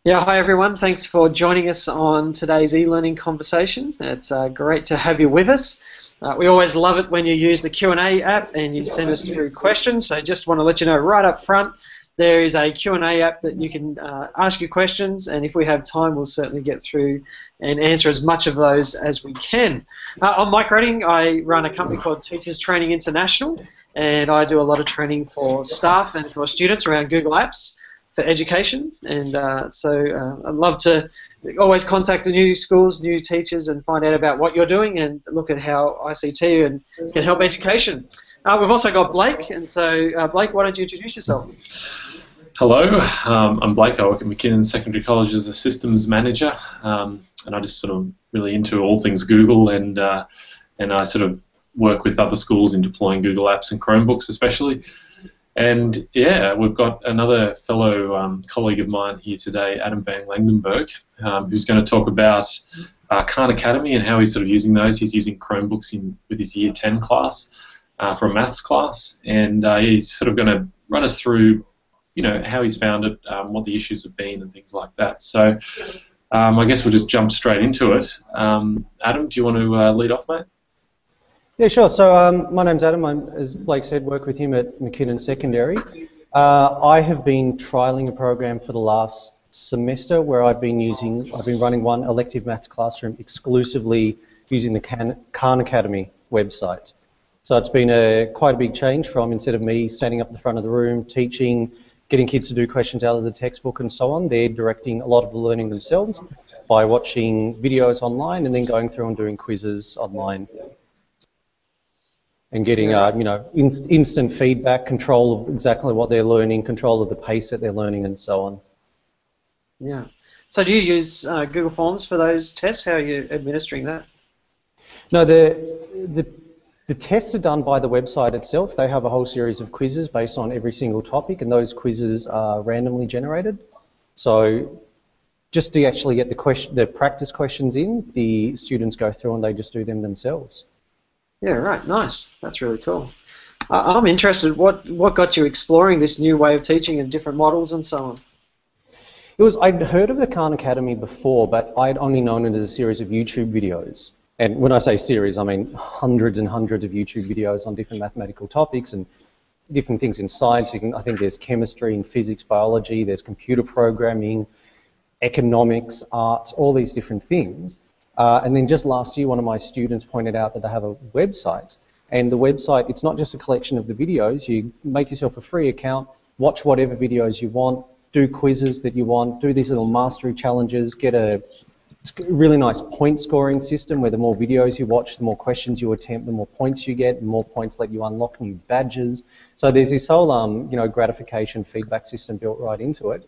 Yeah, hi everyone. Thanks for joining us on today's e-learning conversation. It's great to have you with us. We always love it when you use the Q&A app and you send us through questions. So just want to let you know right up front, there is a Q&A app that you can ask your questions, and if we have time, we'll certainly get through and answer as much of those as we can. I'm Mike Reading. I run a company called Teachers Training International, and I do a lot of training for staff and for students around Google Apps for education, and so I'd love to always contact the new schools, new teachers, and find out about what you're doing and look at how ICT can help education. We've also got Blake, and so Blake, why don't you introduce yourself? Hello, I'm Blake. I work at McKinnon Secondary College as a systems manager, and I just sort of really into all things Google, and I sort of work with other schools in deploying Google Apps and Chromebooks especially. And yeah, we've got another fellow colleague of mine here today, Adam vanLangenberg, who's going to talk about Kahn Academy and how he's sort of using those. He's using Chromebooks with his Year 10 class for a maths class, and he's sort of going to run us through, you know, how he's found it, what the issues have been, and things like that. So I guess we'll just jump straight into it. Adam, do you want to lead off, mate? Yeah, sure. So my name's Adam. As Blake said, work with him at McKinnon Secondary. I have been trialling a program for the last semester where I've been running one elective maths classroom exclusively using the Kahn Academy website. So it's been quite a big change from, instead of me standing up at the front of the room teaching, getting kids to do questions out of the textbook and so on, they're directing a lot of the learning themselves by watching videos online and then going through and doing quizzes online. And getting, you know, instant feedback, control of exactly what they're learning, control of the pace that they're learning, and so on. Yeah. So do you use Google Forms for those tests? How are you administering that? No, the tests are done by the website itself. They have a whole series of quizzes based on every single topic, and those quizzes are randomly generated. So just to actually get the practice questions in, the students go through and they just do them themselves. Yeah, right. Nice. That's really cool. I'm interested. What got you exploring this new way of teaching and different models and so on? I'd heard of the Kahn Academy before, but I'd only known it as a series of YouTube videos. And when I say series, I mean hundreds and hundreds of YouTube videos on different mathematical topics and different things in science. I think there's chemistry and physics, biology, there's computer programming, economics, arts, all these different things. And then just last year, one of my students pointed out that they have a website. And the website, it's not just a collection of the videos. You make yourself a free account, watch whatever videos you want, do quizzes that you want, do these little mastery challenges, get a really nice point scoring system where the more videos you watch, the more questions you attempt, the more points you get, and more points let you unlock new badges. So there's this whole you know, gratification feedback system built right into it.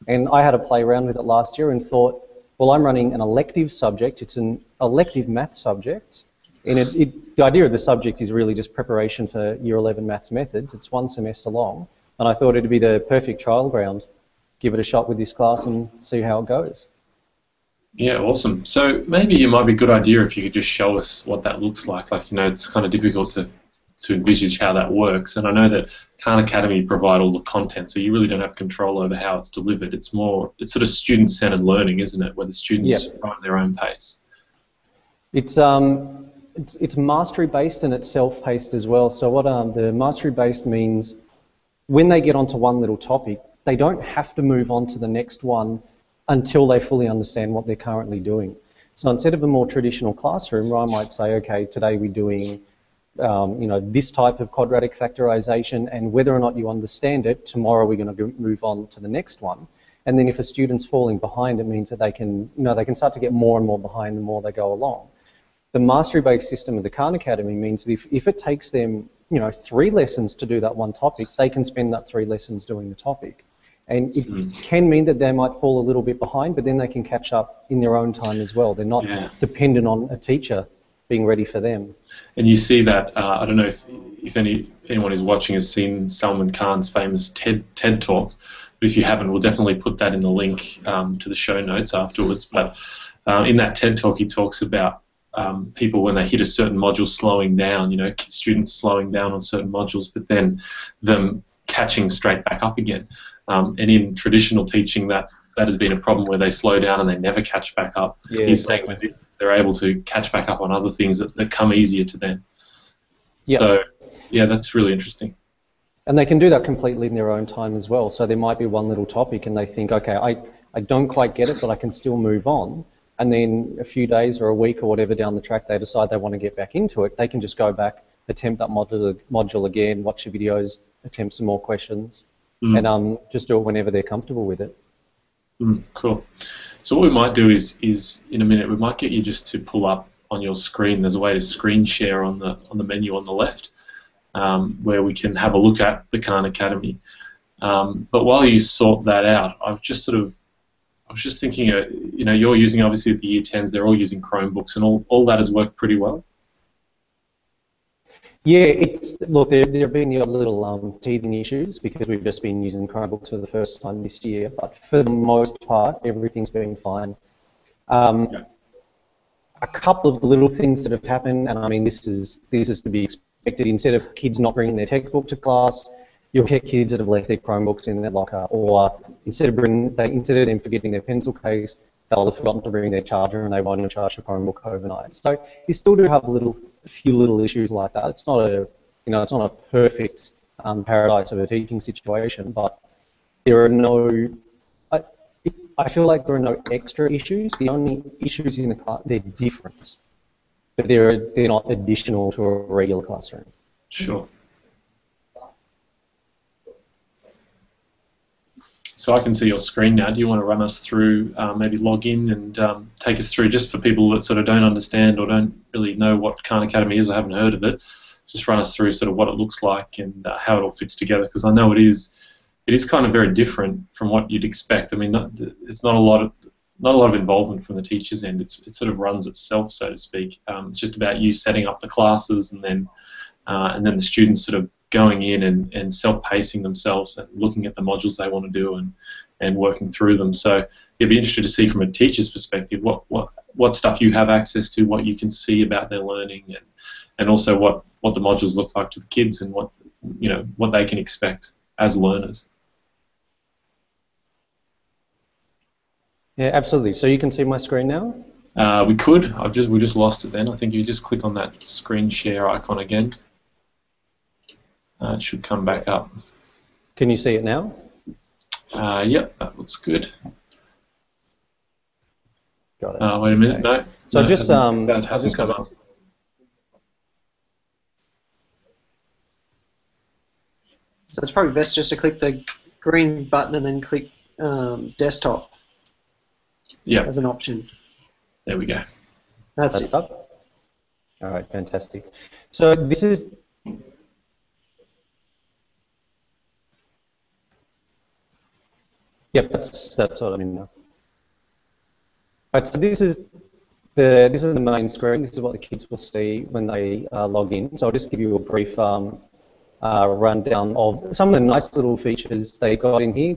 And I had a play around with it last year and thought, well, I'm running an elective subject. It's an elective maths subject, and the idea of the subject is really just preparation for Year 11 maths methods. It's one semester long, and I thought it'd be the perfect trial ground. Give it a shot with this class and see how it goes. Yeah, awesome. So maybe it might be a good idea if you could just show us what that looks like. Like, you know, it's kind of difficult to envisage how that works, and I know that Kahn Academy provide all the content, so you really don't have control over how it's delivered. It's sort of student-centered learning, isn't it, where the students write at their own pace? It's mastery-based and it's self-paced as well. So what the mastery-based means, when they get onto one little topic, they don't have to move on to the next one until they fully understand what they're currently doing. So instead of a more traditional classroom where I might say, okay, today we're doing you know, this type of quadratic factorization, and whether or not you understand it, tomorrow we're going to move on to the next one. And then if a student's falling behind, it means that they can, you know, they can start to get more and more behind the more they go along. The mastery-based system of the Kahn Academy means that if it takes them, you know, 3 lessons to do that one topic, they can spend that 3 lessons doing the topic. And it can mean that they might fall a little bit behind, but then they can catch up in their own time as well. They're not dependent on a teacher being ready for them. And you see that, I don't know if anyone who's watching has seen Salman Khan's famous TED Talk, but if you haven't, we'll definitely put that in the link to the show notes afterwards. But in that TED Talk, he talks about people when they hit a certain module slowing down, you know, students slowing down on certain modules, but then them catching straight back up again. And in traditional teaching, that that has been a problem where they slow down and they never catch back up. Yeah, He's saying exactly. that they're able to catch back up on other things that come easier to them. Yep. So, yeah, that's really interesting. And they can do that completely in their own time as well. So there might be one little topic and they think, okay, I don't quite get it, but I can still move on. And then a few days or a week or whatever down the track, they decide they want to get back into it. They can just go back, attempt that module again, watch the videos, attempt some more questions, and just do it whenever they're comfortable with it. Cool. So what we might do is in a minute, we might get you just to pull up on your screen. There's a way to screen share on the menu on the left, where we can have a look at the Kahn Academy. But while you sort that out, I was just thinking, you know, you're using, obviously, the Year 10s, they're all using Chromebooks, and all that has worked pretty well. Yeah, look, there have been the odd little teething issues because we've just been using Chromebooks for the first time this year, but for the most part, everything's been fine. A couple of little things that have happened, and I mean, this is to be expected. Instead of kids not bringing their textbook to class, you'll get kids that have left their Chromebooks in their locker, or instead of them forgetting their pencil case, they'll have forgotten to bring their charger and they won't charge the Chromebook overnight. So you still do have a few little issues like that. It's not a perfect paradise of a teaching situation, but there are no. I feel like there are no extra issues. The only issues in the class, they're different, but they're not additional to a regular classroom. Sure. So I can see your screen now. Do you want to run us through, maybe log in and take us through, just for people that sort of don't understand or don't really know what Kahn Academy is or haven't heard of it, just run us through sort of what it looks like and how it all fits together, because I know it is kind of very different from what you'd expect. I mean, it's not a lot of involvement from the teacher's end. It sort of runs itself, so to speak. It's just about you setting up the classes and then the students sort of going in and self-pacing themselves and looking at the modules they want to do and working through them. So you'd be interested to see from a teacher's perspective what stuff you have access to, what you can see about their learning, and also what the modules look like to the kids and what they can expect as learners. Yeah, absolutely. So you can see my screen now? We could. We just lost it then. I think you just click on that screen share icon again. It should come back up. Can you see it now? Yep, that looks good. Got it. Wait a minute, no. So no, just that hasn't come up. So it's probably best just to click the green button and then click desktop as an option. There we go. That's it. Up. All right, fantastic. So this is. Yep, that's what I mean now. Right, so this is the main screen. This is what the kids will see when they log in. So I'll just give you a brief rundown of some of the nice little features they got in here.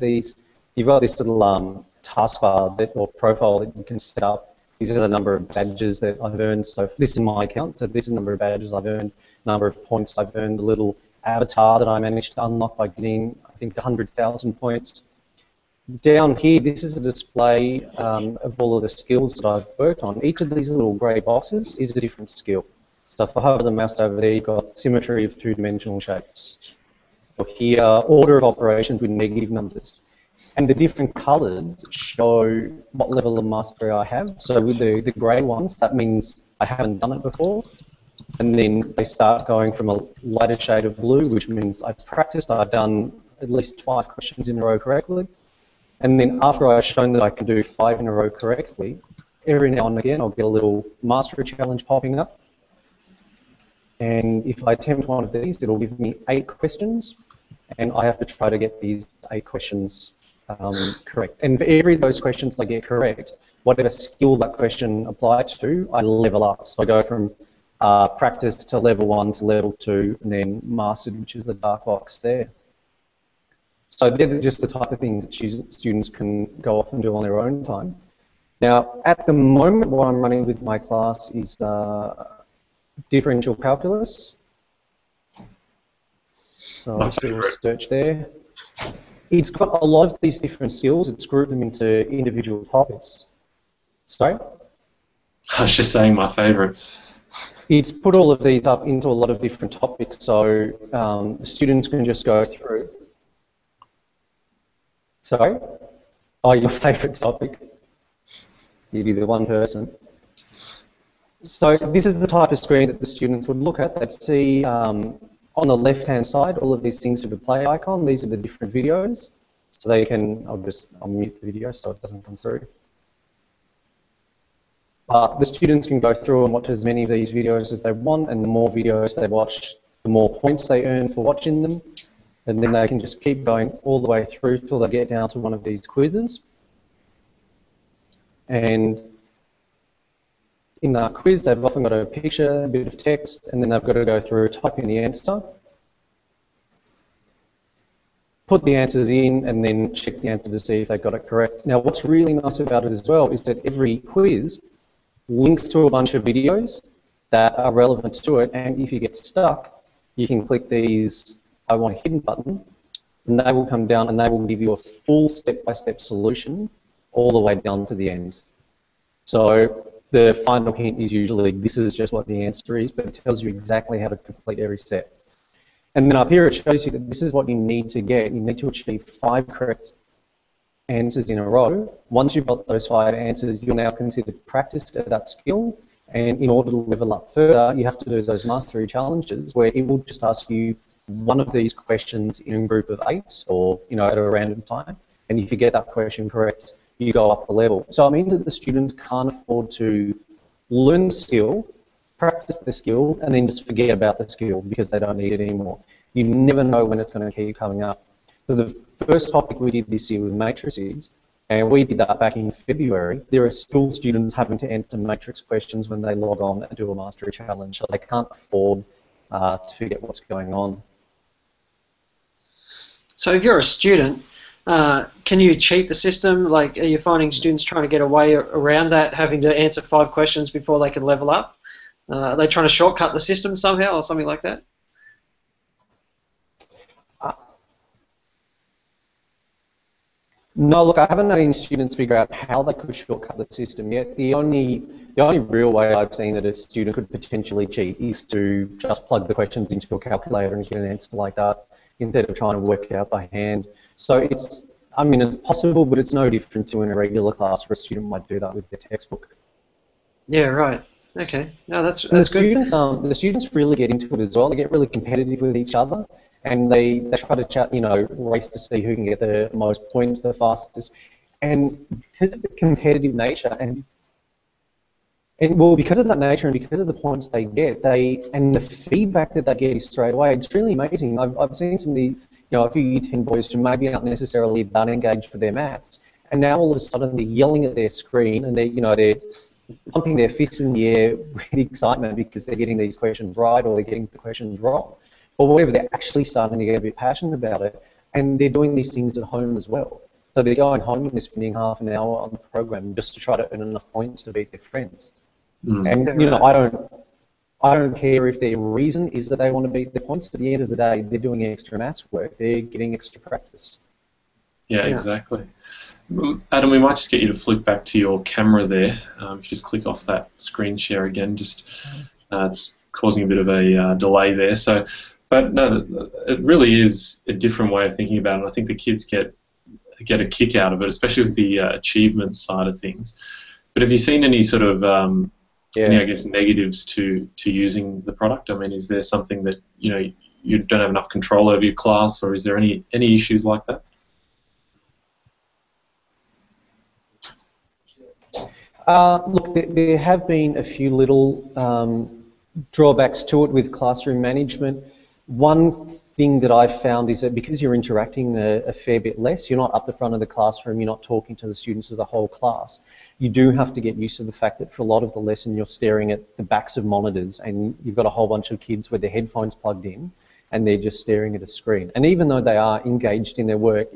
You've got this little taskbar or profile that you can set up. These are the number of badges that I've earned. So this is my account. So this is the number of badges I've earned, number of points I've earned, the little avatar that I managed to unlock by getting, I think, 100,000 points. Down here, this is a display of all of the skills that I've worked on. Each of these little grey boxes is a different skill. So if I hover the mouse over there, you've got symmetry of two-dimensional shapes. Or here, order of operations with negative numbers. And the different colours show what level of mastery I have. So with the grey ones, that means I haven't done it before. And then they start going from a lighter shade of blue, which means I've practiced, I've done at least 5 questions in a row correctly. And then after I've shown that I can do 5 in a row correctly, every now and again I'll get a little mastery challenge popping up. And if I attempt one of these, it'll give me 8 questions, and I have to try to get these 8 questions correct. And for every of those questions I get correct, whatever skill that question applies to, I level up. So I go from practice to level 1 to level 2, and then mastered, which is the dark box there. So they're just the type of things that students can go off and do on their own time. Now, at the moment, what I'm running with my class is differential calculus. So I'll just do a search there. It's got a lot of these different skills. It's grouped them into individual topics. Sorry? I was just saying my favourite. It's put all of these up into a lot of different topics, so the students can just go through. Sorry? Oh, your favourite topic. You'd be the one person. So this is the type of screen that the students would look at. They'd see on the left-hand side all of these things with the play icon. These are the different videos. So they can, I'll mute the video so it doesn't come through. The students can go through and watch as many of these videos as they want, and the more videos they watch, the more points they earn for watching them. And then they can just keep going all the way through till they get down to one of these quizzes. And in that quiz, they've often got a picture, a bit of text, and then they've got to go through, type in the answer, put the answers in, and then check the answer to see if they got it correct. Now, what's really nice about it as well is that every quiz links to a bunch of videos that are relevant to it, and if you get stuck, you can click these I want a hidden button, and they will come down and they will give you a full step-by-step solution all the way down to the end. So the final hint is usually this is just what the answer is, but it tells you exactly how to complete every step. And then up here it shows you that this is what you need to get. You need to achieve 5 correct answers in a row. Once you've got those 5 answers, you're now considered practiced at that skill. And in order to level up further, you have to do those mastery challenges where it will just ask you one of these questions in a group of 8 or at a random time. And if you get that question correct, you go up a level. So it means that the students can't afford to learn the skill, practice the skill, and then just forget about the skill because they don't need it anymore. You never know when it's going to keep coming up. So the first topic we did this year was matrices, and we did that back in February. There are still students having to answer matrix questions when they log on and do a mastery challenge, so they can't afford to forget what's going on. So if you're a student, can you cheat the system? Like, are you finding students trying to get away around that, having to answer 5 questions before they can level up? Are they trying to shortcut the system somehow or something like that? No, look, I haven't had any students figure out how they could shortcut the system yet. The only real way I've seen that a student could potentially cheat is to just plug the questions into a calculator and get an answer like that instead of trying to work it out by hand. So it's possible, but it's no different to in a regular class where a student might do that with their textbook. Yeah, right. Okay. No, that's good. The students really get into it as well. They get really competitive with each other, and they try to chat, race to see who can get the most points the fastest. And because of the competitive nature because of that nature and because of the points they get, and the feedback that they get is straight away. It's really amazing. I've seen some of the, a few Year 10 boys who maybe aren't necessarily that engaged with their maths, and now all of a sudden they're yelling at their screen and they're pumping their fists in the air with excitement because they're getting these questions right or they're getting the questions wrong. Or whatever, they're actually starting to get a bit passionate about it, and they're doing these things at home as well. So they're going home and they're spending half an hour on the program just to try to earn enough points to beat their friends. And I don't care if their reason is that they want to beat the points. At the end of the day, they're doing extra maths work. They're getting extra practice. Yeah, exactly. Adam, we might just get you to flick back to your camera there. If you just click off that screen share again, it's causing a bit of a delay there. So, but no, it really is a different way of thinking about it. And I think the kids get a kick out of it, especially with the achievement side of things. But have you seen any sort of any, I guess, negatives to using the product? I mean, is there something that you don't have enough control over your class, or is there any issues like that? Look, there have been a few little drawbacks to it with classroom management. One thing that I've found is that because you're interacting a fair bit less, you're not up the front of the classroom, you're not talking to the students as a whole class, you do have to get used to the fact that for a lot of the lesson you're staring at the backs of monitors and you've got a whole bunch of kids with their headphones plugged in and they're just staring at a screen. And even though they are engaged in their work,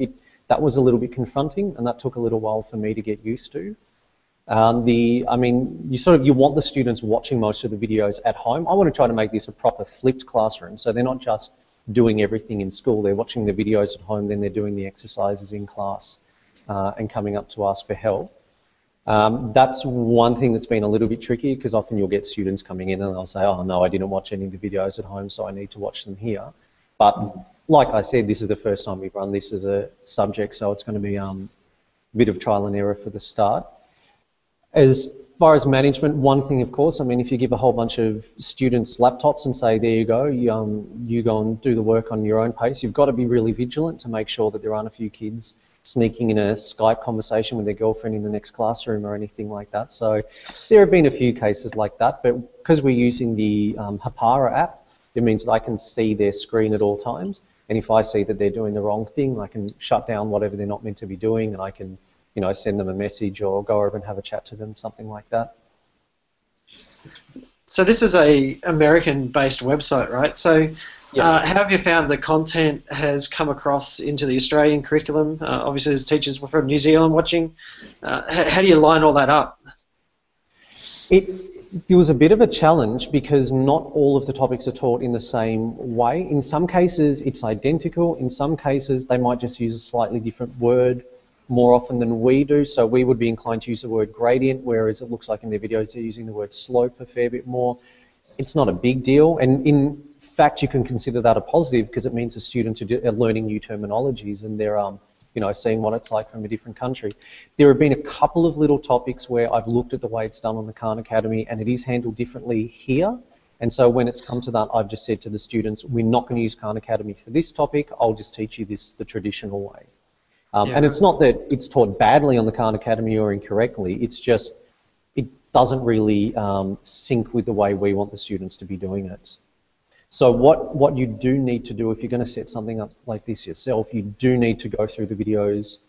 that was a little bit confronting, and that took a little while for me to get used to. You want the students watching most of the videos at home. I want to try to make this a proper flipped classroom, so they're not just doing everything in school. They're watching the videos at home, then they're doing the exercises in class and coming up to ask for help. That's one thing that's been a little bit tricky, because often you'll get students coming in and they'll say, oh no, I didn't watch any of the videos at home, so I need to watch them here. But like I said, this is the first time we've run this as a subject, so it's going to be a bit of trial and error for the start. As far as management, one thing, of course, I mean, if you give a whole bunch of students laptops and say, there you go, you go and do the work on your own pace, you've got to be really vigilant to make sure that there aren't a few kids sneaking in a Skype conversation with their girlfriend in the next classroom or anything like that. So there have been a few cases like that, but because we're using the Hapara app, it means that I can see their screen at all times, and if I see that they're doing the wrong thing, I can shut down whatever they're not meant to be doing, and I can, you know, send them a message or go over and have a chat to them, something like that. So this is a American-based website, right? So Yeah. how have you found the content has come across into the Australian curriculum? Obviously, there's teachers from New Zealand watching. How do you line all that up? There was a bit of a challenge because not all of the topics are taught in the same way. In some cases, it's identical. In some cases, they might just use a slightly different word more often than we do. So we would be inclined to use the word gradient, whereas it looks like in their videos they're using the word slope a fair bit more. It's not a big deal, and in fact you can consider that a positive, because it means the students are learning new terminologies and they're you know, seeing what it's like from a different country. There have been a couple of little topics where I've looked at the way it's done on the Kahn Academy, and it is handled differently here. And so when it's come to that, I've just said to the students, we're not going to use Kahn Academy for this topic, I'll just teach you this the traditional way. And it's not that it's taught badly on the Kahn Academy or incorrectly, it's just it doesn't really sync with the way we want the students to be doing it. So what you do need to do if you're going to set something up like this yourself, you do need to go through the videos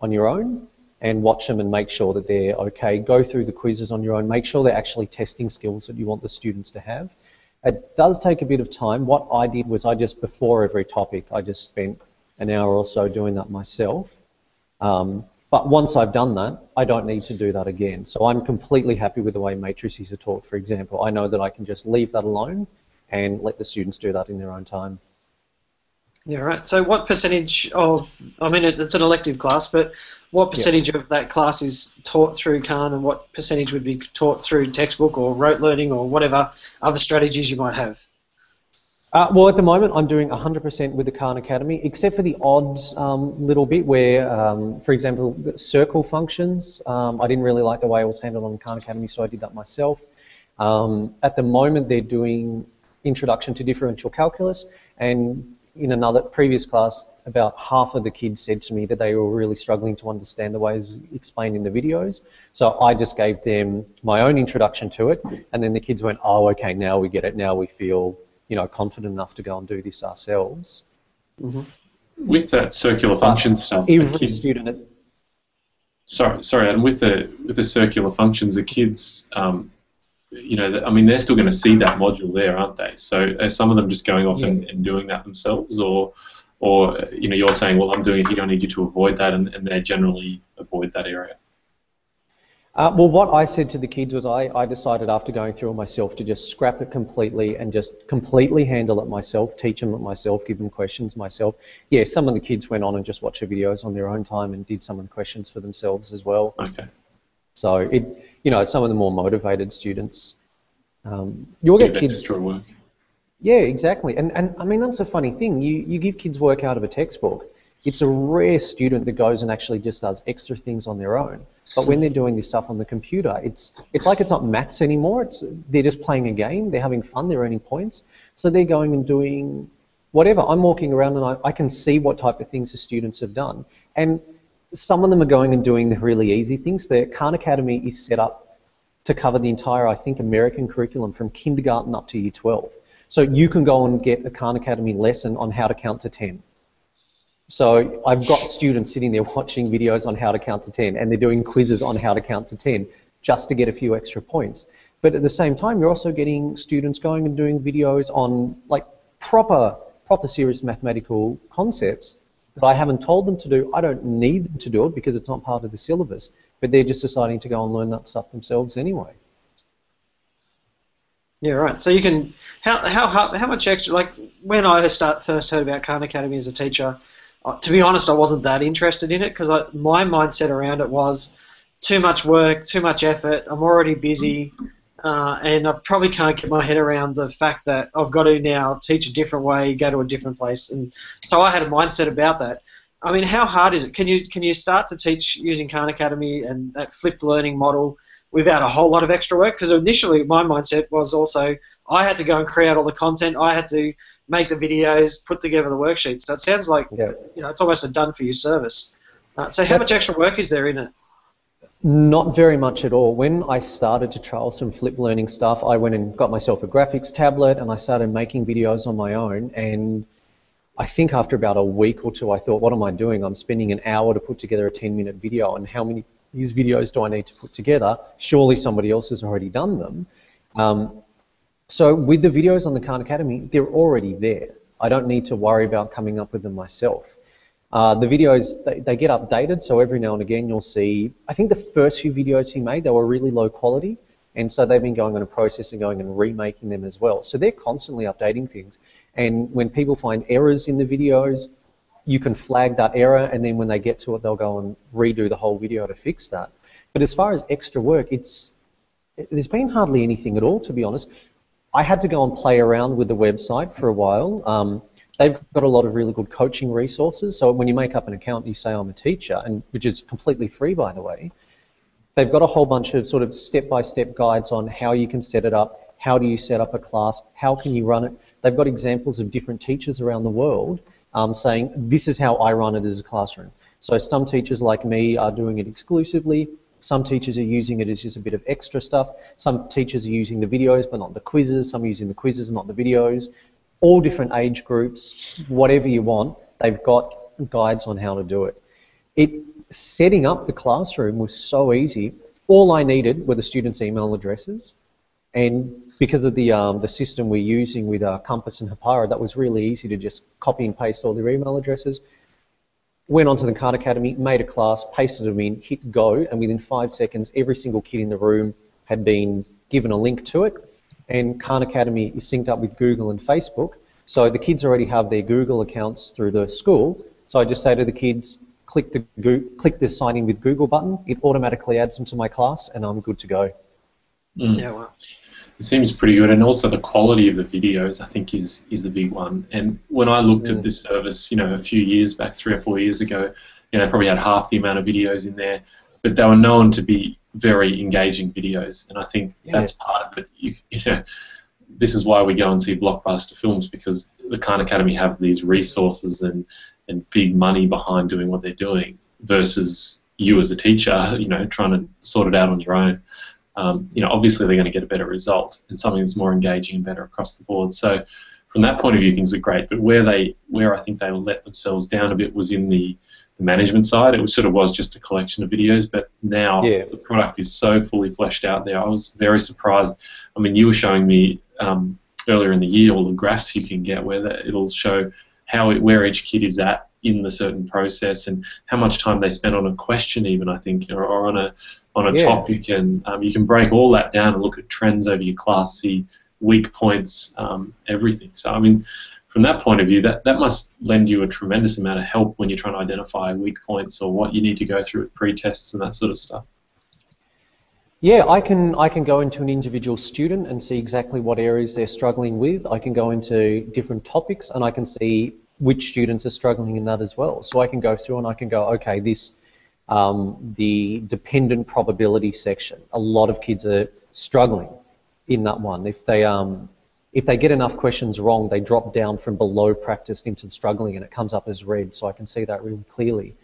on your own and watch them and make sure that they're okay. Go through the quizzes on your own, make sure they're actually testing skills that you want the students to have. It does take a bit of time. What I did was before every topic, I just spent an hour or so doing that myself. But once I've done that, I don't need to do that again. So I'm completely happy with the way matrices are taught, for example. I know that I can just leave that alone and let the students do that in their own time. Yeah, right. So what percentage of, I mean, it's an elective class, but what percentage of that class is taught through Kahn, and what percentage would be taught through textbook or rote learning or whatever other strategies you might have? Well, at the moment, I'm doing 100% with the Kahn Academy, except for the odd little bit where, for example, circle functions. I didn't really like the way it was handled on the Kahn Academy, so I did that myself. At the moment, they're doing Introduction to Differential Calculus, and in another previous class, about half of the kids said to me that they were really struggling to understand the ways explained in the videos. So I just gave them my own introduction to it, and then the kids went, oh, okay, now we get it, now we feel, you know, confident enough to go and do this ourselves. Mm-hmm. With that circular function stuff, every student. Sorry, and with the circular functions, the kids, you know, I mean, they're still going to see that module there, aren't they? So are some of them just going off and doing that themselves, or you know, you're saying, well, I'm doing it, you don't need you to avoid that, and they generally avoid that area? Well, what I said to the kids was I decided after going through it myself to just scrap it completely and just completely handle it myself, teach them it myself, give them questions myself. Yeah, some of the kids went on and just watched the videos on their own time and did some of the questions for themselves as well. Okay. So, you know, some of the more motivated students, you'll get kids... extra work. Yeah, exactly. And I mean, that's a funny thing. You give kids work out of a textbook. It's a rare student that goes and actually just does extra things on their own. But when they're doing this stuff on the computer, it's like it's not maths anymore. They're just playing a game. They're having fun. They're earning points. So they're going and doing whatever. I'm walking around and I can see what type of things the students have done. And some of them are going and doing the really easy things. The Kahn Academy is set up to cover the entire, I think, American curriculum from kindergarten up to year 12. So you can go and get a Kahn Academy lesson on how to count to 10. So I've got students sitting there watching videos on how to count to 10, and they're doing quizzes on how to count to 10 just to get a few extra points. But at the same time, you're also getting students going and doing videos on like proper serious mathematical concepts that I haven't told them to do. I don't need them to do it because it's not part of the syllabus, but they're just deciding to go and learn that stuff themselves anyway. Yeah, right. So you can how much extra, like when I first heard about Kahn Academy as a teacher, to be honest, I wasn't that interested in it because my mindset around it was too much work, too much effort. I'm already busy, and I probably can't get my head around the fact that I've got to now teach a different way, go to a different place, and so I had a mindset about that. I mean, how hard is it? Can you start to teach using Kahn Academy and that flipped learning model without a whole lot of extra work? Because initially my mindset was also I had to go and create all the content, I had to make the videos, put together the worksheets. So it sounds like it's almost a done for you service. So how much extra work is there in it? Not very much at all. When I started to trial some flip learning stuff, I went and got myself a graphics tablet and I started making videos on my own, and I think after about a week or two I thought, what am I doing? I'm spending an hour to put together a 10-minute video, and how many these videos do I need to put together? Surely somebody else has already done them. So with the videos on the Kahn Academy, they're already there. I don't need to worry about coming up with them myself. The videos, they get updated, so every now and again you'll see, I think the first few videos he made, they were really low quality, and so they've been going on a process and going and remaking them as well. So they're constantly updating things, and when people find errors in the videos, you can flag that error, and then when they get to it, they'll go and redo the whole video to fix that. But as far as extra work, there's been hardly anything at all, to be honest. I had to go and play around with the website for a while. They've got a lot of really good coaching resources. So when you make up an account, you say I'm a teacher, and which is completely free, by the way. They've got a whole bunch of sort of step-by-step guides on how you can set it up, how do you set up a class, how can you run it. They've got examples of different teachers around the world saying, this is how I run it as a classroom. So some teachers like me are doing it exclusively. Some teachers are using it as just a bit of extra stuff. Some teachers are using the videos but not the quizzes. Some are using the quizzes and not the videos. All different age groups, whatever you want, they've got guides on how to do it. Setting up the classroom was so easy. All I needed were the students' email addresses, and because of the system we're using with Compass and Hapara, that was really easy to just copy and paste all their email addresses. Went onto the Kahn Academy, made a class, pasted them in, hit go, and within 5 seconds, every single kid in the room had been given a link to it. And Kahn Academy is synced up with Google and Facebook, so the kids already have their Google accounts through the school. So I just say to the kids, click the sign in with Google button, it automatically adds them to my class, and I'm good to go. Yeah, wow. It seems pretty good, and also the quality of the videos I think is the big one. And when I looked at this service, a few years back, 3 or 4 years ago, probably had half the amount of videos in there, but they were known to be very engaging videos, and I think that's part of it. This is why we go and see blockbuster films, because the Kahn Academy have these resources and big money behind doing what they're doing, versus you as a teacher, trying to sort it out on your own. Obviously they're going to get a better result and something that's more engaging and better across the board. So from that point of view, things are great. But where I think they let themselves down a bit was in the management side. It was just a collection of videos, but now the product is so fully fleshed out there. I was very surprised. I mean, you were showing me earlier in the year all the graphs you can get where it'll show where each kid is at in the certain process and how much time they spend on a question, even, I think, or on a topic, and you can break all that down and look at trends over your class, see weak points, everything. So I mean, from that point of view, that must lend you a tremendous amount of help when you're trying to identify weak points or what you need to go through with pre-tests and that sort of stuff. Yeah, I can go into an individual student and see exactly what areas they're struggling with. I can go into different topics and I can see which students are struggling in that as well. So I can go through and I can go, okay, the dependent probability section, a lot of kids are struggling in that one. If they get enough questions wrong, they drop down from below practiced into struggling, and it comes up as red, so I can see that really clearly.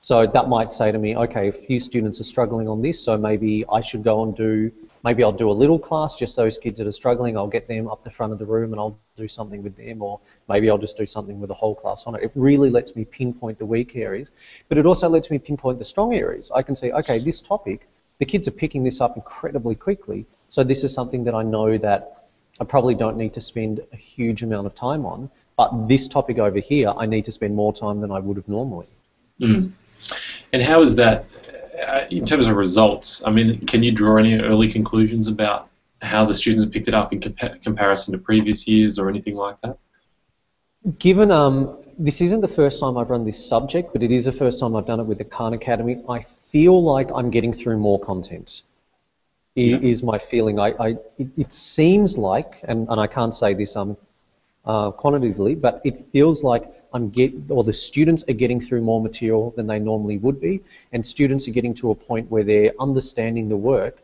So that might say to me, okay, a few students are struggling on this, so maybe I should go and maybe I'll do a little class, just those kids that are struggling, I'll get them up the front of the room and I'll do something with them, or maybe I'll just do something with the whole class on it. It really lets me pinpoint the weak areas, but it also lets me pinpoint the strong areas. I can say, okay, this topic, the kids are picking this up incredibly quickly, so this is something that I know that I probably don't need to spend a huge amount of time on, but this topic over here, I need to spend more time than I would have normally. Mm. And how is that in terms of results? I mean, can you draw any early conclusions about how the students have picked it up in comparison to previous years or anything like that? Given this isn't the first time I've run this subject, but it is the first time I've done it with the Kahn Academy, I feel like I'm getting through more content. Is my feeling. It seems like, and I can't say this quantitatively, but it feels like the students are getting through more material than they normally would be, and students are getting to a point where they're understanding the work.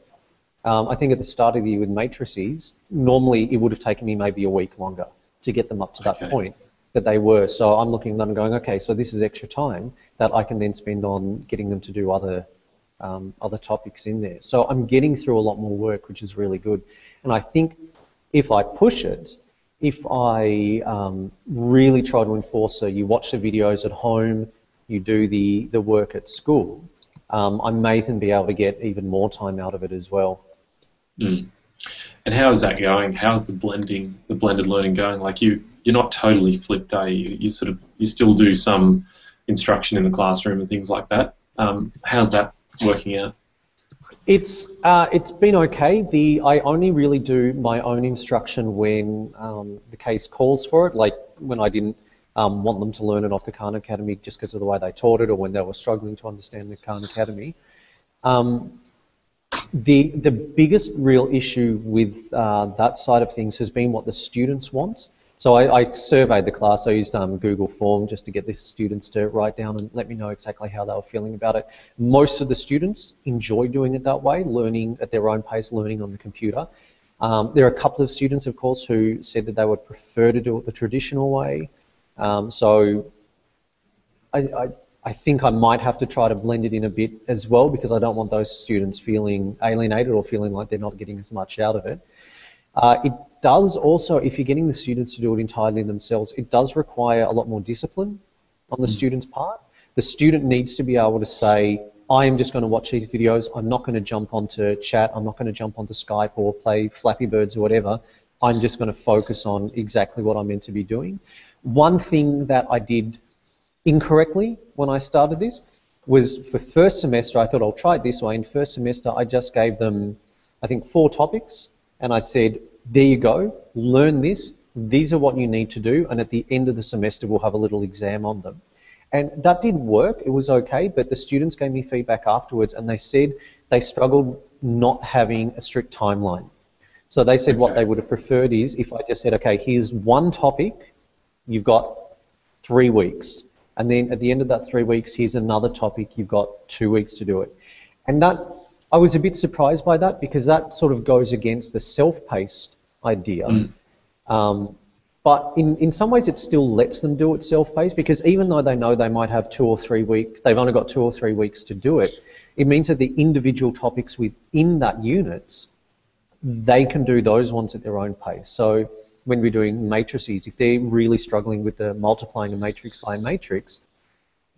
I think at the start of the year with matrices, normally it would have taken me maybe a week longer to get them up to that point that they were. So I'm looking at them and going, okay, so this is extra time that I can then spend on getting them to do other topics in there. So I'm getting through a lot more work, which is really good. And I think if I push it, if I really try to enforce it, you watch the videos at home, you do the work at school, I may then be able to get even more time out of it as well. Mm. And how is that going? How's the blended learning going? Like you're not totally flipped, are you? You still do some instruction in the classroom and things like that. How's that working out? It's been okay. I only really do my own instruction when the case calls for it, like when I didn't want them to learn it off the Kahn Academy just because of the way they taught it, or when they were struggling to understand the Kahn Academy. The biggest real issue with that side of things has been what the students want. So I surveyed the class. I used Google Form just to get the students to write down and let me know exactly how they were feeling about it. Most of the students enjoy doing it that way, learning at their own pace, learning on the computer. There are a couple of students, of course, who said that they would prefer to do it the traditional way. So I think I might have to try to blend it in a bit as well, because I don't want those students feeling alienated or feeling like they're not getting as much out of it. It does also, if you're getting the students to do it entirely themselves, it does require a lot more discipline on the student's part. The student needs to be able to say, I am just going to watch these videos, I'm not going to jump onto chat, I'm not going to jump onto Skype or play Flappy Birds or whatever, I'm just going to focus on exactly what I'm meant to be doing. One thing that I did incorrectly when I started this was, for first semester, I thought I'll try it this way. In first semester, I just gave them, I think, 4 topics, and I said, there you go, learn this, these are what you need to do, and at the end of the semester we'll have a little exam on them. And that did work, it was okay, but the students gave me feedback afterwards and they said they struggled not having a strict timeline. So they said what they would have preferred is if I just said, okay, here's one topic, you've got 3 weeks, and then at the end of that 3 weeks, here's another topic, you've got 2 weeks to do it. And that, I was a bit surprised by that, because that sort of goes against the self-paced idea. But in some ways it still lets them do it self-paced, because even though they know they might have 2 or 3 weeks, they've only got 2 or 3 weeks to do it, it means that the individual topics within that unit, they can do those ones at their own pace. So when we're doing matrices, if they're really struggling with the multiplying a matrix by a matrix,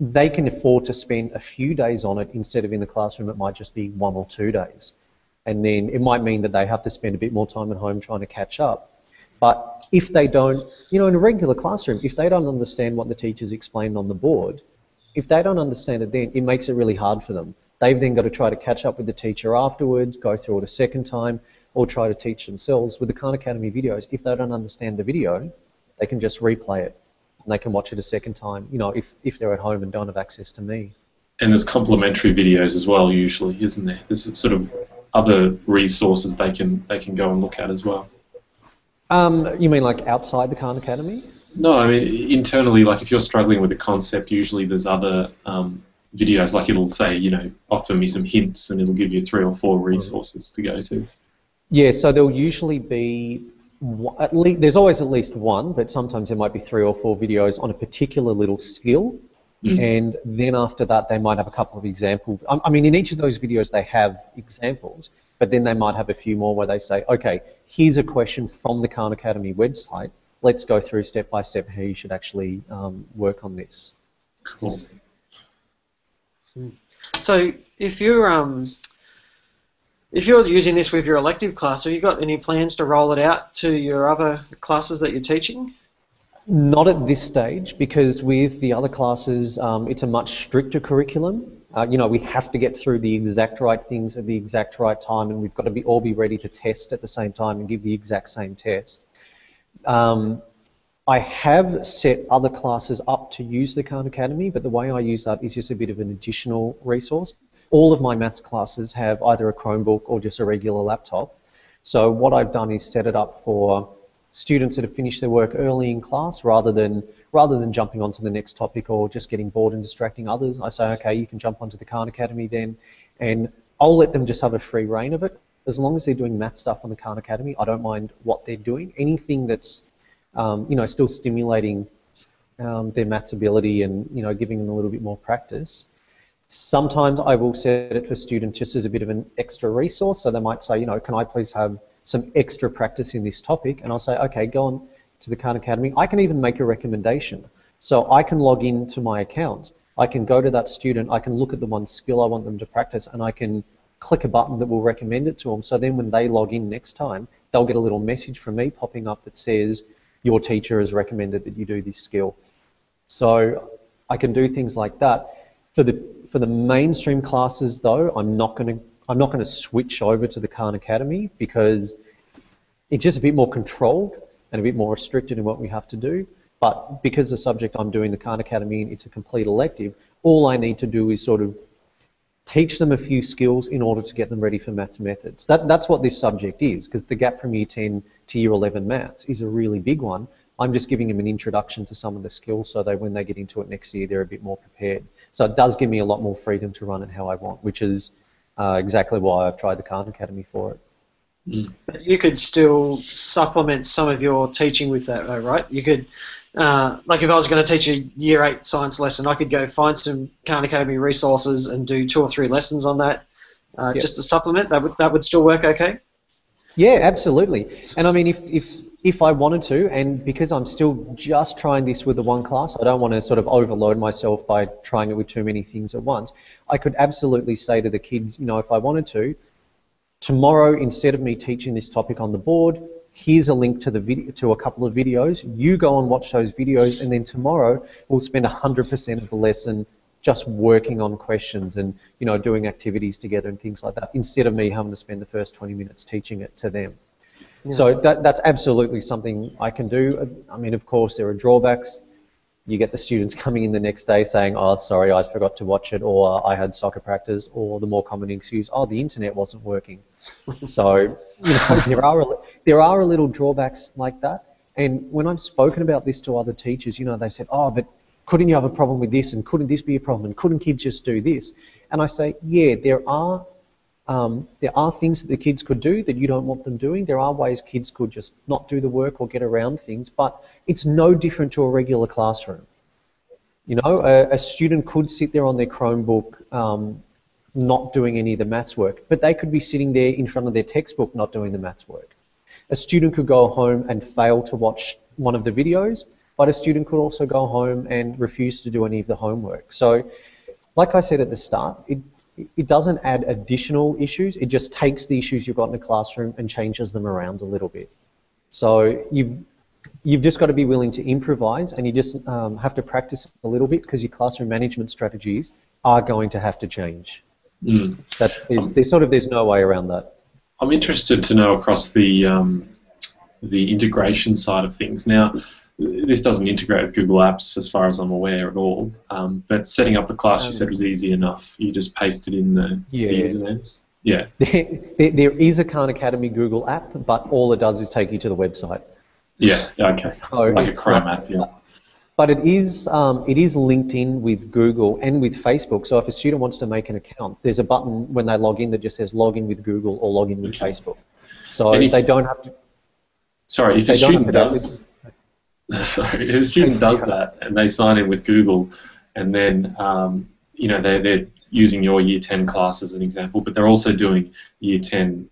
they can afford to spend a few days on it instead of in the classroom it might just be 1 or 2 days. And then it might mean that they have to spend a bit more time at home trying to catch up. But if they don't, in a regular classroom, if they don't understand what the teacher's explained on the board, if they don't understand it then, it makes it really hard for them. They've then got to try to catch up with the teacher afterwards, go through it a second time, or try to teach themselves. With the Kahn Academy videos, if they don't understand the video, they can just replay it. And they can watch it a second time, if they're at home and don't have access to me. And there's complementary videos as well, usually, isn't there? There's sort of other resources they can go and look at as well. You mean like outside the Kahn Academy? No, I mean internally. Like if you're struggling with a concept, usually there's other videos. Like it'll say, offer me some hints, and it'll give you 3 or 4 resources to go to. Yeah, so there'll usually be there's always at least one, but sometimes there might be 3 or 4 videos on a particular little skill, and then after that they might have a couple of examples. I mean, in each of those videos they have examples, but then they might have a few more where they say, okay, here's a question from the Kahn Academy website, let's go through step by step how you should actually work on this. Cool. So if you're using this with your elective class, have you got any plans to roll it out to your other classes that you're teaching? Not at this stage, because with the other classes, it's a much stricter curriculum. You know, we have to get through the exact right things at the exact right time, and we've got to all be ready to test at the same time and give the exact same test. I have set other classes up to use the Kahn Academy, but the way I use that is just a bit of an additional resource. All of my maths classes have either a Chromebook or just a regular laptop. So what I've done is set it up for students that have finished their work early in class rather than jumping onto the next topic or just getting bored and distracting others. I say, okay, you can jump onto the Kahn Academy then, and I'll let them just have a free reign of it. As long as they're doing math stuff on the Kahn Academy, I don't mind what they're doing. Anything that's you know, still stimulating their maths ability and, you know, giving them a little bit more practice. Sometimes I will set it for students just as a bit of an extra resource. So they might say, you know, can I please have some extra practice in this topic? And I'll say, okay, go on to the Kahn Academy. I can even make a recommendation. So I can log into my account. I can go to that student. I can look at the one skill I want them to practice, and I can click a button that will recommend it to them. So then when they log in next time, they'll get a little message from me popping up that says, your teacher has recommended that you do this skill. So I can do things like that. For the mainstream classes though, I'm not going to switch over to the Kahn Academy because it's just a bit more controlled and a bit more restricted in what we have to do. But because the subject I'm doing the Kahn Academy and it's a complete elective, all I need to do is sort of teach them a few skills in order to get them ready for maths methods. That's what this subject is, because the gap from year 10 to year 11 maths is a really big one. I'm just giving them an introduction to some of the skills so that when they get into it next year, they're a bit more prepared. So it does give me a lot more freedom to run it how I want, which is exactly why I've tried the Kahn Academy for it. But you could still supplement some of your teaching with that, though, right? You could, like if I was going to teach a Year 8 science lesson, I could go find some Kahn Academy resources and do 2 or 3 lessons on that Yep. just to supplement. That would still work okay? Yeah, absolutely. And I mean, if I wanted to, and because I'm still just trying this with the one class, I don't want to sort of overload myself by trying it with too many things at once, I could absolutely say to the kids, you know, if I wanted to, tomorrow, instead of me teaching this topic on the board, here's a link to the video, to a couple of videos. You go and watch those videos, and then tomorrow we'll spend 100% of the lesson just working on questions and, you know, doing activities together and things like that, instead of me having to spend the first 20 minutes teaching it to them. Yeah. So that's absolutely something I can do. I mean, of course, there are drawbacks. You get the students coming in the next day saying, oh, sorry, I forgot to watch it, or I had soccer practice, or the more common excuse, oh, the internet wasn't working. So, you know, there are a little drawbacks like that. And when I've spoken about this to other teachers, you know, they said, oh, but couldn't you have a problem with this, and couldn't this be a problem, and couldn't kids just do this? And I say, yeah, there are things that the kids could do that you don't want them doing. There are ways kids could just not do the work or get around things, but it's no different to a regular classroom. You know, a student could sit there on their Chromebook not doing any of the maths work, but they could be sitting there in front of their textbook not doing the maths work. A student could go home and fail to watch one of the videos, but a student could also go home and refuse to do any of the homework. So, like I said at the start, it doesn't add additional issues, it just takes the issues you've got in the classroom and changes them around a little bit. So you've just got to be willing to improvise, and you just have to practice a little bit, because your classroom management strategies are going to have to change. There's no way around that. I'm interested to know across the integration side of things. Now, this doesn't integrate with Google Apps as far as I'm aware at all, but setting up the class you said was easy enough. You just pasted in the usernames. Yeah. There is a Kahn Academy Google app, but all it does is take you to the website. Yeah, okay. So like a Chrome app, yeah. But it is linked in with Google and with Facebook. So if a student wants to make an account, there's a button when they log in that just says log in with Google or log in with Facebook. So they don't have to... Sorry, if a student does... Sorry, if a student does that and they sign in with Google, and then you know, they're using your Year 10 class as an example, but they're also doing Year 10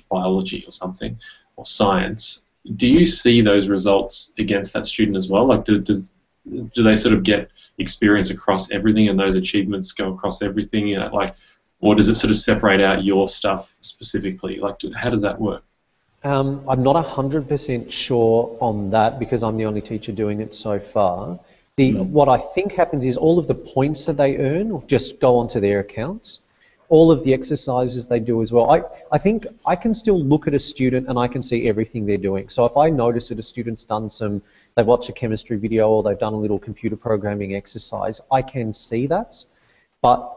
biology or something, or science, do you see those results against that student as well? Like, do they sort of get experience across everything, and those achievements go across everything? You know, like, or does it sort of separate out your stuff specifically? Like, how does that work? I'm not 100% sure on that, because I'm the only teacher doing it so far. What I think happens is all of the points that they earn will just go onto their accounts. All of the exercises they do as well. I think I can still look at a student and I can see everything they're doing. So if I notice that a student's done they've watched a chemistry video or they've done a little computer programming exercise, I can see that. But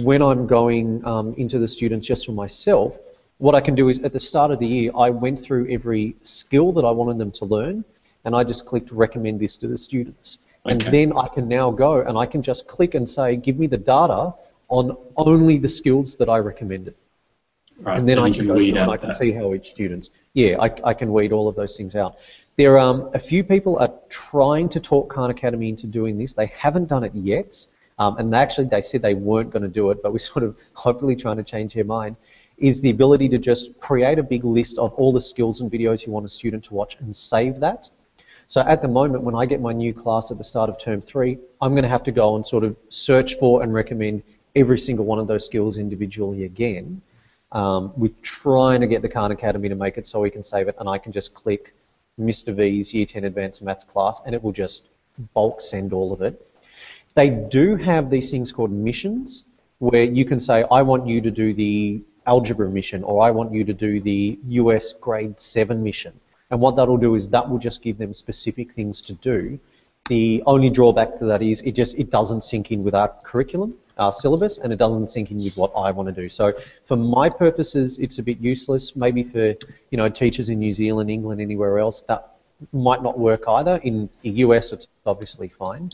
when I'm going into the students just for myself, what I can do is at the start of the year, I went through every skill that I wanted them to learn and I just clicked recommend this to the students. And then I can now go and I can just click and say, give me the data on only the skills that I recommended. Right. And then I can go through and I can see how each student's... Yeah, I can weed all of those things out. There are a few people are trying to talk Kahn Academy into doing this. They haven't done it yet. And they said they weren't going to do it, but we're sort of hopefully trying to change their mind, is the ability to just create a big list of all the skills and videos you want a student to watch and save that. So at the moment, when I get my new class at the start of term 3, I'm going to have to go and sort of search for and recommend every single one of those skills individually again. We're trying to get the Kahn Academy to make it so we can save it, and I can just click Mr. V's Year 10 Advanced Maths class, and it will just bulk send all of it. They do have these things called missions, where you can say, I want you to do the algebra mission, or I want you to do the US grade 7 mission. And what that'll do is that will just give them specific things to do. The only drawback to that is it doesn't sync in with our curriculum, our syllabus, and it doesn't sync in with what I want to do. So for my purposes, it's a bit useless. Maybe for teachers in New Zealand, England, anywhere else, that might not work either. In the US, it's obviously fine.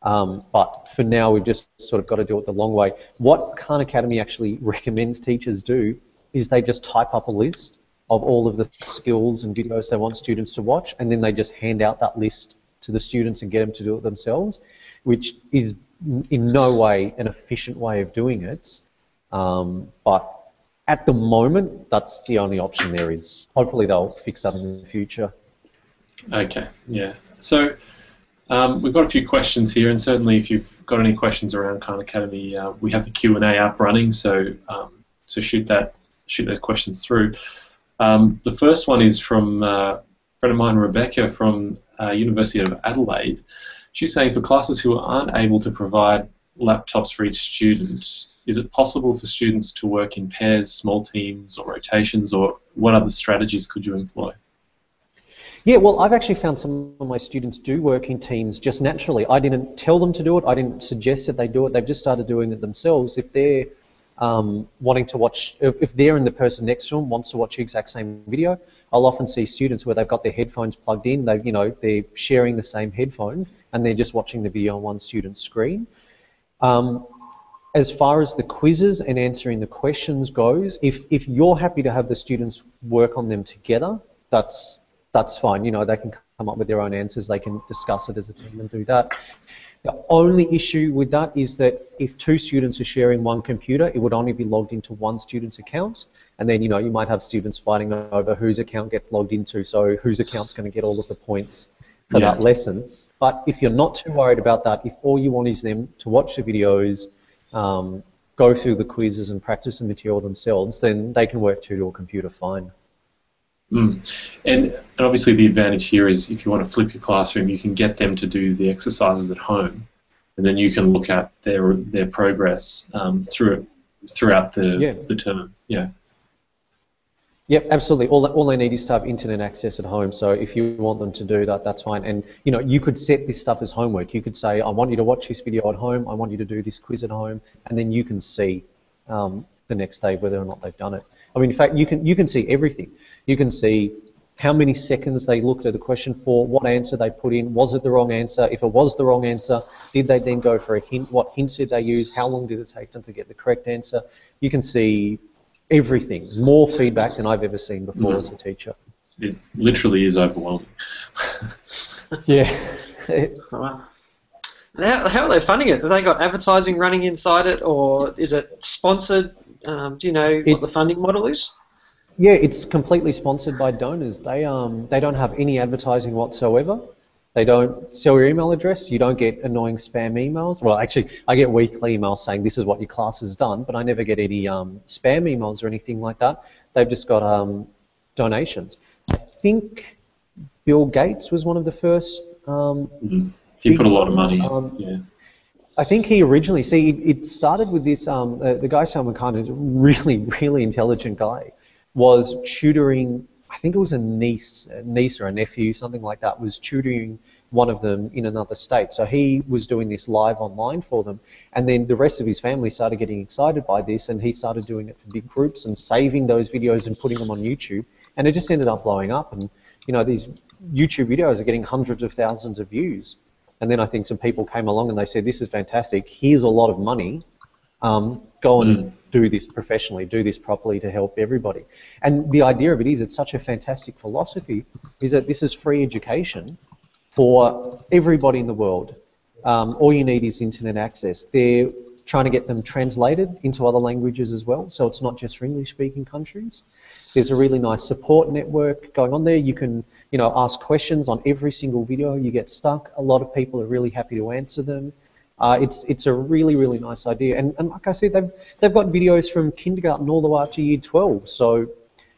But for now, we've just sort of got to do it the long way. What Kahn Academy actually recommends teachers do is they just type up a list of all of the skills and videos they want students to watch, and then they just hand out that list to the students and get them to do it themselves, which is in no way an efficient way of doing it. But at the moment, that's the only option there is. Hopefully they'll fix that in the future. Okay, yeah. So we've got a few questions here, and certainly if you've got any questions around Kahn Academy, we have the Q&A app running, so shoot those questions through. The first one is from a friend of mine, Rebecca, from University of Adelaide. She's saying for classes who aren't able to provide laptops for each student, is it possible for students to work in pairs, small teams, or rotations, or what other strategies could you employ? Yeah, well, I've actually found some of my students do work in teams just naturally. I didn't tell them to do it. I didn't suggest that they do it. They've just started doing it themselves. If they're wanting to watch, if they're and the person next to them wants to watch the exact same video, I'll often see students where they've got their headphones plugged in, they're sharing the same headphone, and they're just watching the video on one student's screen. As far as the quizzes and answering the questions goes, if you're happy to have the students work on them together, that's fine. They can come up with their own answers, they can discuss it as a team and do that. The only issue with that is that if two students are sharing one computer, it would only be logged into one student's account, and then you might have students fighting over whose account gets logged into, so whose account's going to get all of the points for that lesson. But if you're not too worried about that, if all you want is them to watch the videos, go through the quizzes and practice the material themselves, then they can work to a computer fine. And obviously the advantage here is if you want to flip your classroom, you can get them to do the exercises at home, and then you can look at their progress throughout the term. Yeah. Yep, absolutely. All they need is to have internet access at home. So if you want them to do that, that's fine. And you could set this stuff as homework. You could say, I want you to watch this video at home. I want you to do this quiz at home, and then you can see the next day whether or not they've done it. I mean, in fact, you can see everything. You can see how many seconds they looked at the question for, what answer they put in, was it the wrong answer? If it was the wrong answer, did they then go for a hint? What hints did they use? How long did it take them to get the correct answer? You can see everything, more feedback than I've ever seen before as a teacher. It literally is overwhelming. Yeah. Wow. How are they funding it? Have they got advertising running inside it, or is it sponsored? Do you know what the funding model is? Yeah, it's completely sponsored by donors. They don't have any advertising whatsoever. They don't sell your email address. You don't get annoying spam emails. Well, actually, I get weekly emails saying this is what your class has done, but I never get any spam emails or anything like that. They've just got donations. I think Bill Gates was one of the first He put a lot of money in. Yeah. I think he originally, it started with this, the guy Salman Khan is a really, really intelligent guy, was tutoring, I think it was a niece or a nephew, something like that, was tutoring one of them in another state. So he was doing this live online for them, and then the rest of his family started getting excited by this, and he started doing it for big groups and saving those videos and putting them on YouTube, and it just ended up blowing up. And you know, these YouTube videos are getting hundreds of thousands of views. And then I think some people came along and they said, this is fantastic, here's a lot of money, go and do this professionally, do this properly to help everybody. And the idea of it is, it's such a fantastic philosophy, is that this is free education for everybody in the world. All you need is internet access. They're trying to get them translated into other languages as well, so it's not just for English-speaking countries. There's a really nice support network going on there. You can, you know, ask questions on every single video. You get stuck, a lot of people are really happy to answer them. It's a really, really nice idea. And like I said, they've got videos from kindergarten all the way up to year 12. So,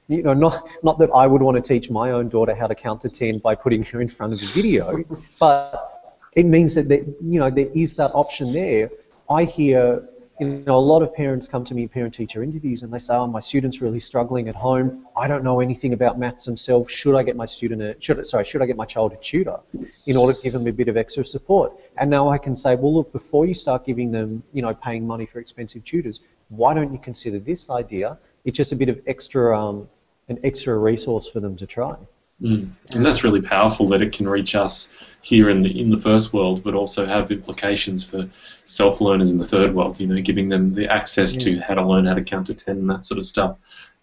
you know, not that I would want to teach my own daughter how to count to 10 by putting her in front of a video, but it means that, you know, there is that option there. I hear, you know, a lot of parents come to me in parent-teacher interviews and they say, oh, my student's really struggling at home. I don't know anything about maths themselves. Should I get my should I get my child a tutor in order to give them a bit of extra support? And now I can say, well, look, before you start giving them, you know, paying money for expensive tutors, why don't you consider this idea? It's just a bit of extra, an extra resource for them to try. And that's really powerful, that it can reach us here in the first world, but also have implications for self-learners in the third world, you know, giving them the access to how to learn how to count to 10 and that sort of stuff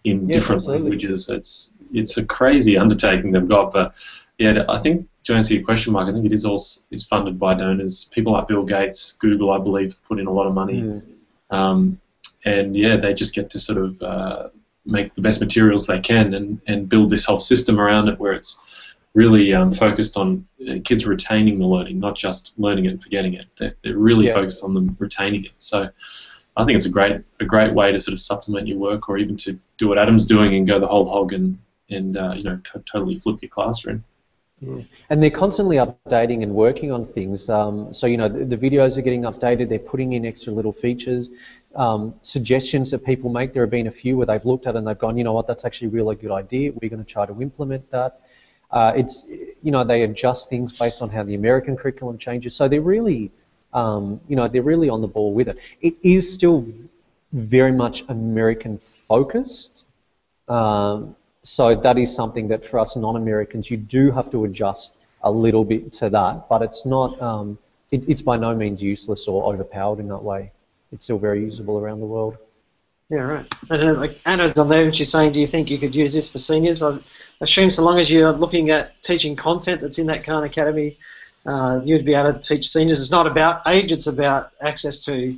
in different languages. It's a crazy undertaking they've got, but yeah, I think to answer your question, Mark, I think it is funded by donors. People like Bill Gates, Google, I believe, put in a lot of money. And yeah, they just get to sort of make the best materials they can and build this whole system around it where it's really focused on kids retaining the learning, not just learning it and forgetting it. They're really focused on them retaining it. So I think it's a great way to sort of supplement your work, or even to do what Adam's doing and go the whole hog and you know, totally flip your classroom. Yeah. And they're constantly updating and working on things. So, you know, the videos are getting updated, they're putting in extra little features, suggestions that people make. There have been a few where they've looked at it and they've gone, you know what, that's actually a really good idea, we're going to try to implement that. It's, you know, they adjust things based on how the American curriculum changes. So they're really, you know, they're really on the ball with it. It is still very much American focused. So that is something that for us non-Americans, you do have to adjust a little bit to that, but it's not, it's by no means useless or overpowered in that way. It's still very usable around the world. Yeah, right. And like Anna's on there and she's saying, do you think you could use this for seniors? I assume so long as you're looking at teaching content that's in that Kahn Academy, you'd be able to teach seniors. It's not about age, it's about access to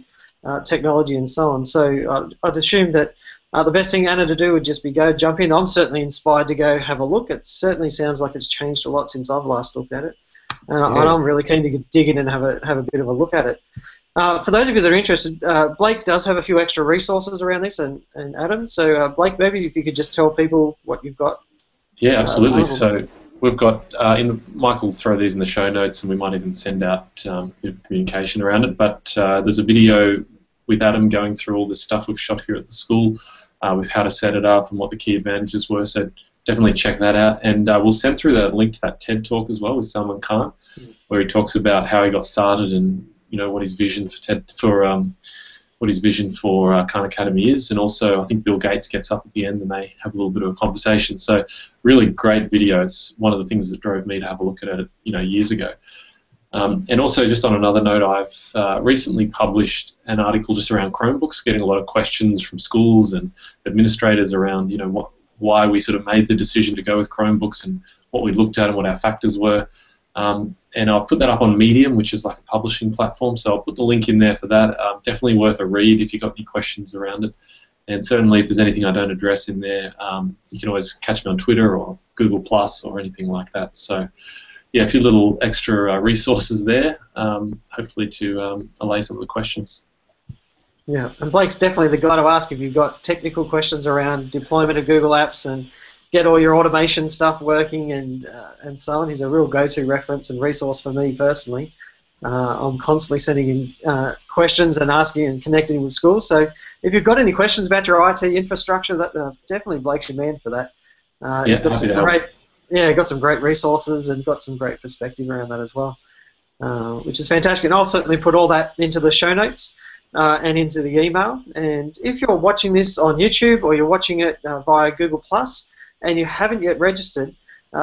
technology and so on. So I'd assume that the best thing, Anna, to do would just be go jump in. I'm certainly inspired to go have a look. It certainly sounds like it's changed a lot since I've last looked at it. And I'm really keen to dig in and have a bit of a look at it. For those of you that are interested, Blake does have a few extra resources around this, and Adam. So Blake, maybe if you could just tell people what you've got. Yeah, absolutely. So we've got, Mike will throw these in the show notes, and we might even send out communication around it. But there's a video with Adam going through all the stuff we've shot here at the school, with how to set it up and what the key advantages were. So definitely check that out. And we'll send through that link to that TED Talk as well with Salman Khan, where he talks about how he got started and, you know, what his vision for Kahn Academy is. And also I think Bill Gates gets up at the end and they have a little bit of a conversation. So really great video. It's one of the things that drove me to have a look at it, you know, years ago. And also, just on another note, I've recently published an article just around Chromebooks, getting a lot of questions from schools and administrators around, you know, why we sort of made the decision to go with Chromebooks and what we looked at and what our factors were. And I've put that up on Medium, which is like a publishing platform, so I'll put the link in there for that. Definitely worth a read if you've got any questions around it. And certainly if there's anything I don't address in there, you can always catch me on Twitter or Google Plus or anything like that. So yeah, a few little extra resources there, hopefully to allay some of the questions. Yeah, and Blake's definitely the guy to ask if you've got technical questions around deployment of Google Apps and get all your automation stuff working and so on. He's a real go-to reference and resource for me personally. I'm constantly sending in questions and asking and connecting with schools. So if you've got any questions about your IT infrastructure, that definitely Blake's your man for that. He's got some great resources and got some great perspective around that as well, which is fantastic. And I'll certainly put all that into the show notes and into the email. And if you're watching this on YouTube or you're watching it via Google Plus and you haven't yet registered,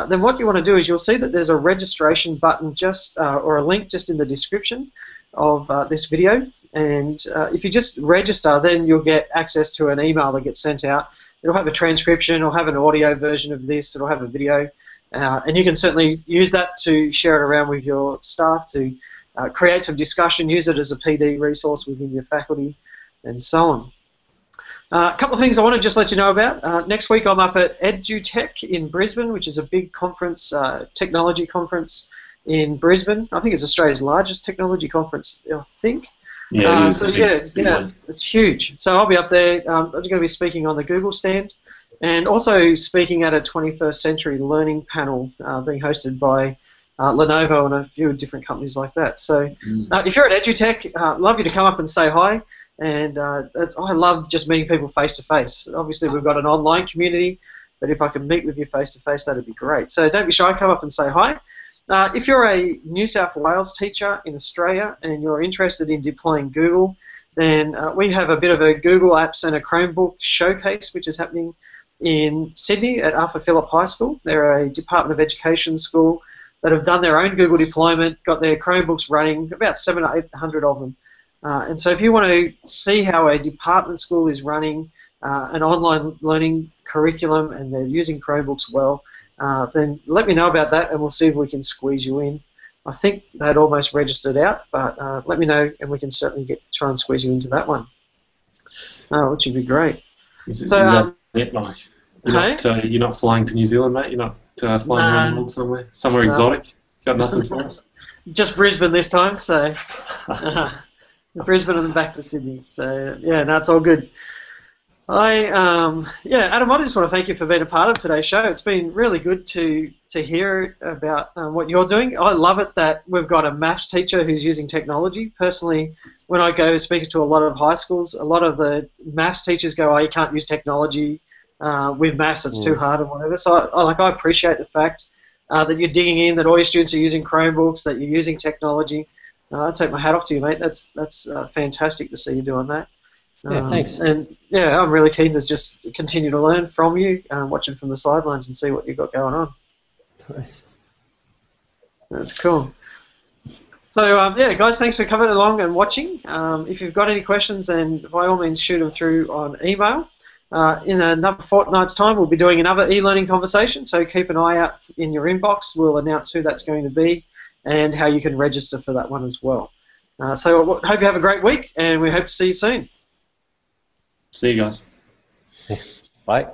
then what you want to do is you'll see that there's a registration button or a link just in the description of this video. And if you just register, then you'll get access to an email that gets sent out. It'll have a transcription, it'll have an audio version of this, it'll have a video, and you can certainly use that to share it around with your staff to create some discussion, use it as a PD resource within your faculty, and so on. A couple of things I want to just let you know about. Next week I'm up at EduTech in Brisbane, which is a big conference, technology conference in Brisbane. I think it's Australia's largest technology conference, I think. Yeah, it's huge. So I'll be up there. I'm going to be speaking on the Google stand and also speaking at a 21st Century Learning panel being hosted by Lenovo and a few different companies like that. So if you're at EduTech, I'd love you to come up and say hi. And I love just meeting people face-to-face. Obviously, we've got an online community, but if I can meet with you face-to-face, that'd be great. So don't be shy, come up and say hi. If you're a New South Wales teacher in Australia and you're interested in deploying Google, then we have a bit of a Google Apps and a Chromebook showcase, which is happening in Sydney at Arthur Phillip High School. They're a Department of Education school that have done their own Google deployment, got their Chromebooks running, about 700 or 800 of them. And so if you want to see how a department school is running an online learning curriculum and they're using Chromebooks well, then let me know about that and we'll see if we can squeeze you in. I think they'd almost registered out, but let me know and we can certainly try and squeeze you into that one, which would be great. Is that it, Mike? You're not flying to New Zealand, mate? You're not flying around the world somewhere? Somewhere exotic? Got nothing for us? Just Brisbane this time, so... Brisbane and then back to Sydney. So yeah, no, it's all good. Adam, I just want to thank you for being a part of today's show. It's been really good to hear about what you're doing. I love it that we've got a maths teacher who's using technology. Personally, when I go speak to a lot of high schools, a lot of the maths teachers go, you can't use technology with maths, it's too hard and whatever. So I appreciate the fact that you're digging in, that all your students are using Chromebooks, that you're using technology. I take my hat off to you, mate. That's fantastic to see you doing that. Yeah, thanks. And yeah, I'm really keen to just continue to learn from you, watching from the sidelines and see what you've got going on. Nice. That's cool. So guys, thanks for coming along and watching. If you've got any questions, then by all means shoot them through on email. In another fortnight's time, we'll be doing another e-learning conversation, so keep an eye out in your inbox. We'll announce who that's going to be and how you can register for that one as well. So I hope you have a great week, and we hope to see you soon. See you guys. Bye.